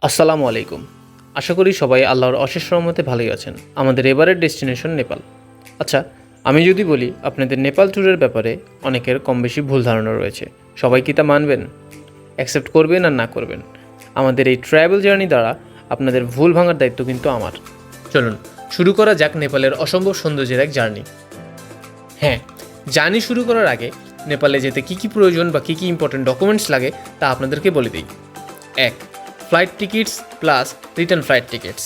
আসসালামু আলাইকুম। আশা করি সবাই আল্লাহর অশেষ রহমতে ভালোই আছেন। আমাদের এবারের ডেস্টিনেশন নেপাল। আচ্ছা, আমি যদি বলি আপনাদের নেপাল ট্যুরের ব্যাপারে অনেকের কম বেশি ভুল ধারণা রয়েছে। সবাই কি তা মানবেন, অ্যাকসেপ্ট করবেন আর না করবেন? আমাদের এই ট্রাভেল জার্নি দ্বারা আপনাদের ভুল ভাঙার দায়িত্ব কিন্তু আমার। চলুন শুরু করা যাক নেপালের অসম্ভব সৌন্দর্যের এক জার্নি। হ্যাঁ, জার্নি শুরু করার আগে নেপালে যেতে কী কী প্রয়োজন বা কী কী ইম্পর্টেন্ট ডকুমেন্টস লাগে তা আপনাদেরকে বলে দিই। 1. Flight tickets plus return flight tickets.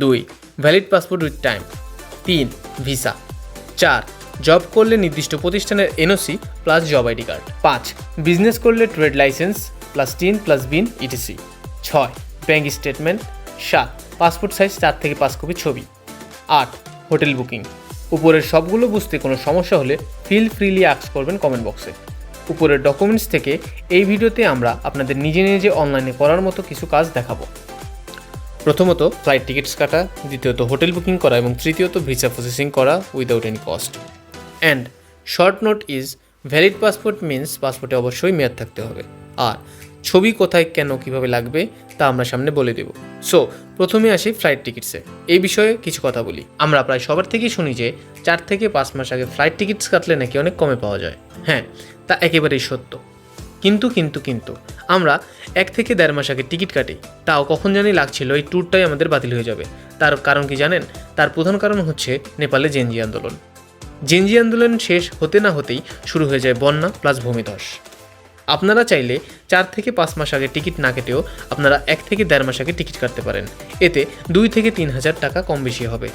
2. Valid passport with time. 3. Visa. 4. Job করলে নির্দিষ্ট প্রতিষ্ঠানের NOC plus job ID card. 5. Business করলে trade licence plus TIN plus BIN etc. 6. Bank statement. 7. Passport size 4 থেকে 5 কপি ছবি। 8. Hotel booking. উপরের সবগুলো বুঝতে কোনো সমস্যা হলে ফিল ফ্রিলি আস্ক করবেন কমেন্ট বক্সে। উপরের ডকুমেন্টস থেকে এই ভিডিওতে আমরা আপনাদের নিজে নিজে অনলাইনে করার মতো কিছু কাজ দেখাবো। প্রথমত ফ্লাইট টিকিটস কাটা, দ্বিতীয়ত হোটেল বুকিং করা এবং তৃতীয়ত ভিসা প্রসেসিং করা without any cost. And short note is valid passport means পাসপোর্টে অবশ্যই মেয়াদ থাকতে হবে। আর ছবি কোথায় কেন কিভাবে লাগবে তা আমরা সামনে বলে দেব। সো প্রথমে আসি ফ্লাইট টিকিটসে। এই বিষয়ে কিছু কথা বলি। আমরা প্রায় সবার থেকেই শুনি যে 4 থেকে 5 মাস আগে ফ্লাইট টিকিটস কাটলে নাকি অনেক কমে পাওয়া যায়। হ্যাঁ, তা একেবারেই সত্য। কিন্তু আমরা 1 থেকে 1.5 মাস আগে টিকিট কাটি, তাও কখন জানি লাগছিল এই ট্যুরটাই আমাদের বাতিল হয়ে যাবে। তার কারণ কি জানেন? তার প্রধান কারণ হচ্ছে নেপালে জেনজি আন্দোলন। জেনজি আন্দোলন শেষ হতে না হতেই শুরু হয়ে যায় বন্যা প্লাস ভূমিধস। আপনারা চাইলে 4 থেকে 5 মাস আগে টিকিট না কেটেও আপনারা 1 থেকে 1.5 মাস আগে টিকিট কাটতে পারেন। এতে 2 থেকে 3 হাজার টাকা কম বেশি হবে।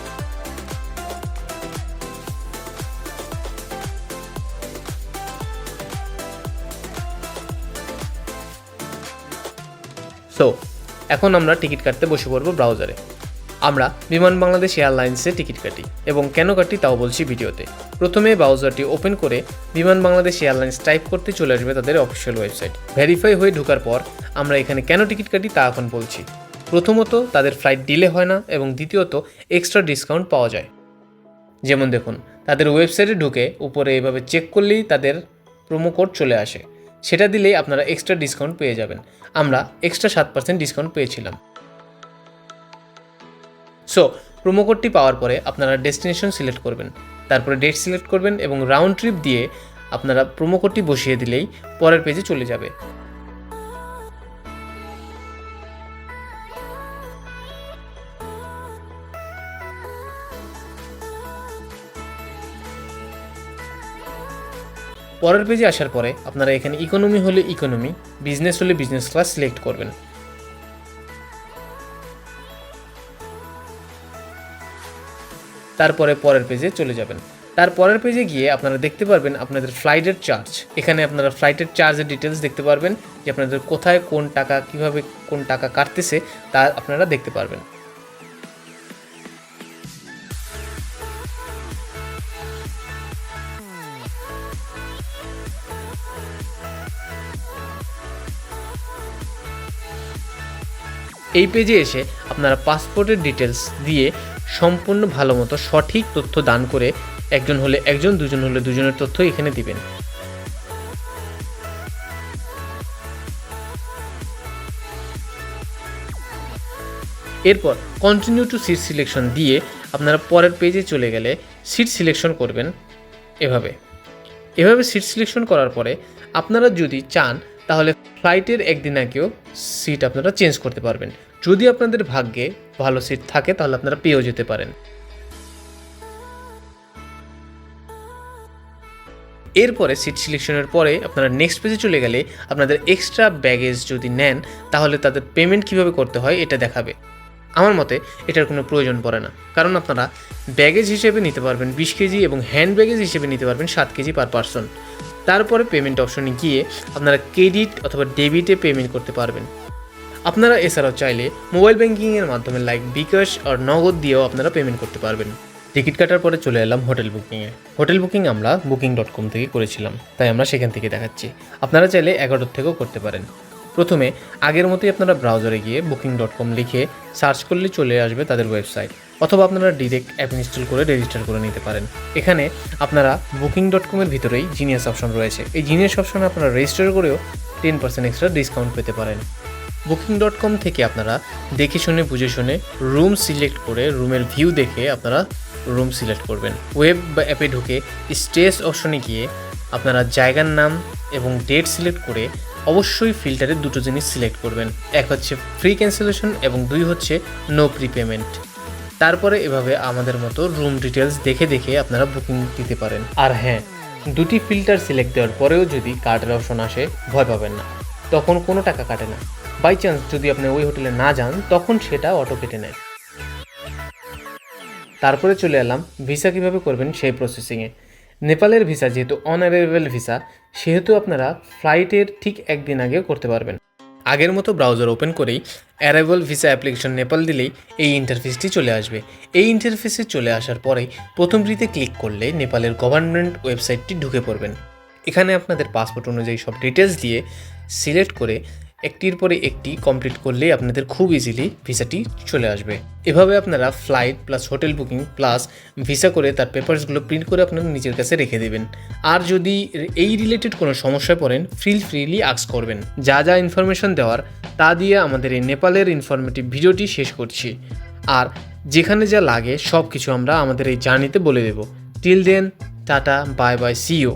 সো এখন আমরা টিকিট কাটতে বসে পড়বো ব্রাউজারে। আমরা বিমান বাংলাদেশ এয়ারলাইন্সে টিকিট কাটি এবং কেন কাটি তাও বলছি ভিডিওতে। প্রথমে ব্রাউজারটি ওপেন করে বিমান বাংলাদেশ এয়ারলাইন্স টাইপ করতে চলে আসবে তাদের অফিসিয়াল ওয়েবসাইট। ভেরিফাই হয়ে ঢোকার পর আমরা এখানে কেন টিকিট কাটি তা এখন বলছি। প্রথমত তাদের ফ্লাইট ডিলে হয় না এবং দ্বিতীয়ত এক্সট্রা ডিসকাউন্ট পাওয়া যায়। যেমন দেখুন, তাদের ওয়েবসাইটে ঢুকে উপরে এভাবে চেক করলেই তাদের প্রোমো কোড চলে আসে। সেটা দিলেই আপনারা এক্সট্রা ডিসকাউন্ট পেয়ে যাবেন। আমরা এক্সট্রা 7% ডিসকাউন্ট পেয়েছিলাম। সো প্রোমো কোডটি পাওয়ার পরে আপনারা ডেস্টিনেশন সিলেক্ট করবেন, তারপরে ডেট সিলেক্ট করবেন এবং রাউন্ড ট্রিপ দিয়ে আপনারা প্রোমো কোডটি বসিয়ে দিলেই পরের পেজে চলে যাবে। পরের পেজে আসার পরে আপনারা এখানে ইকোনমি হলে ইকোনমি, বিজনেস হলে বিজনেস ক্লাস সিলেক্ট করবেন। তারপরে পরের পেজে চলে যাবেন। তার পরের পেজে গিয়ে আপনারা দেখতে পারবেন আপনাদের ফ্লাইটের চার্জ। এখানে আপনারা ফ্লাইটের চার্জের ডিটেলস দেখতে পারবেন যে আপনাদের কোথায় কোন টাকা কিভাবে কোন টাকা কাটতেছে তা আপনারা দেখতে পারবেন। এই পেজে এসে আপনারা পাসপোর্টের ডিটেলস দিয়ে সম্পূর্ণ ভালো মতো সঠিক তথ্য দান করে, একজন হলে একজন, দুজন হলে দুজনের তথ্য এখানে দিবেন। এরপর কন্টিনিউ টু সিট সিলেকশন দিয়ে আপনারা পরের পেজে চলে গেলে সিট সিলেকশন করবেন। এভাবে সিট সিলেকশন করার পরে আপনারা যদি চান তাহলে ফ্লাইটের একদিন আগেও সিট আপনারা চেঞ্জ করতে পারবেন। যদি আপনাদের ভাগ্যে ভালো সিট থাকে তাহলে আপনারা পেয়েও যেতে পারেন। এরপরে সিট সিলেকশনের পরে আপনারা নেক্সট পেজে চলে গেলে আপনাদের এক্সট্রা ব্যাগেজ যদি নেন তাহলে তাদের পেমেন্ট কিভাবে করতে হয় এটা দেখাবে। আমার মতে এটার কোনো প্রয়োজন পড়ে না, কারণ আপনারা ব্যাগেজ হিসেবে নিতে পারবেন 20 কেজি এবং হ্যান্ড ব্যাগেজ হিসেবে নিতে পারবেন 7 কেজি পার পারসন। তারপরে পেমেন্ট অপশনে গিয়ে আপনারা ক্রেডিট অথবা ডেবিটে পেমেন্ট করতে পারবেন। আপনারা এছাড়াও চাইলে মোবাইল ব্যাঙ্কিংয়ের মাধ্যমে লাইক বিকাশ আর নগদ দিয়েও আপনারা পেমেন্ট করতে পারবেন। টিকিট কাটার পরে চলে এলাম হোটেল বুকিংয়ে। হোটেল বুকিং আমরা booking.com থেকে করেছিলাম, তাই আমরা সেখান থেকে দেখাচ্ছি। আপনারা চাইলে অ্যাগোডার থেকেও করতে পারেন। প্রথমে আগের মতোই আপনারা ব্রাউজারে গিয়ে booking.com লিখে সার্চ করলে চলে আসবে তাদের ওয়েবসাইট, অথবা আপনারা ডিরেক্ট অ্যাপ ইনস্টল করে রেজিস্টার করে নিতে পারেন। এখানে আপনারা booking.com এর ভিতরেই জিনিয়াস অপশন রয়েছে। এই জিনিয়াস অপশনে আপনারা রেজিস্টার করেও 10% এক্সট্রা ডিসকাউন্ট পেতে পারেন। Booking.com থেকে আপনারা দেখে শুনে বুঝে শুনে রুম সিলেক্ট করে রুমের ভিউ দেখে আপনারা রুম সিলেক্ট করবেন। ওয়েব বা অ্যাপে ঢুকে স্টেজ অপশনে গিয়ে আপনারা জায়গার নাম এবং ডেট সিলেক্ট করে অবশ্যই ফিল্টারে দুটো জিনিস সিলেক্ট করবেন। এক হচ্ছে ফ্রি ক্যান্সেলেশন এবং 2 হচ্ছে নো প্রিপেমেন্ট। তারপরে এভাবে আমাদের মতো রুম ডিটেলস দেখে দেখে আপনারা বুকিং দিতে পারেন। আর হ্যাঁ, দুটি ফিল্টার সিলেক্ট দেওয়ার পরেও যদি কার্ডের অপশন আসে ভয় পাবেন না, তখন কোনো টাকা কাটে না। বাই চান্স যদি আপনি ওই হোটেলে না যান তখন সেটা অটো কেটে নেয়। তারপরে চলে এলাম ভিসা কীভাবে করবেন সেই প্রসেসিংয়ে। নেপালের ভিসা যেহেতু অনঅ্যারাইভেল ভিসা, সেহেতু আপনারা ফ্লাইটের ঠিক একদিন আগে করতে পারবেন। আগের মতো ব্রাউজার ওপেন করেই অ্যারাইভাল ভিসা অ্যাপ্লিকেশন নেপাল দিলেই এই ইন্টারফেসটি চলে আসবে। এই ইন্টারফেসে চলে আসার পরেই প্রথমটিতে ক্লিক করলে নেপালের গভর্নমেন্ট ওয়েবসাইটটি ঢুকে পড়বেন। এখানে আপনাদের পাসপোর্ট অনুযায়ী সব ডিটেলস দিয়ে সিলেক্ট করে একটির পরে একটি কমপ্লিট করলেই আপনাদের খুব ইজিলি ভিসাটি চলে আসবে। এভাবে আপনারা flight plus hotel booking plus visa করে তার পেপারসগুলো প্রিন্ট করে আপনার নিজের কাছে রেখে দেবেন। আর যদি এই রিলেটেড কোনো সমস্যায় পড়েন ফ্রিলি আস্ক করবেন। যা যা ইনফরমেশন দেওয়ার তা দিয়ে আমাদের এই নেপালের ইনফরমেটিভ ভিডিওটি শেষ করছি। আর যেখানে যা লাগে সব কিছু আমরা আমাদের এই জার্নিতে বলে দেব। Till then, tata, bye bye, see you.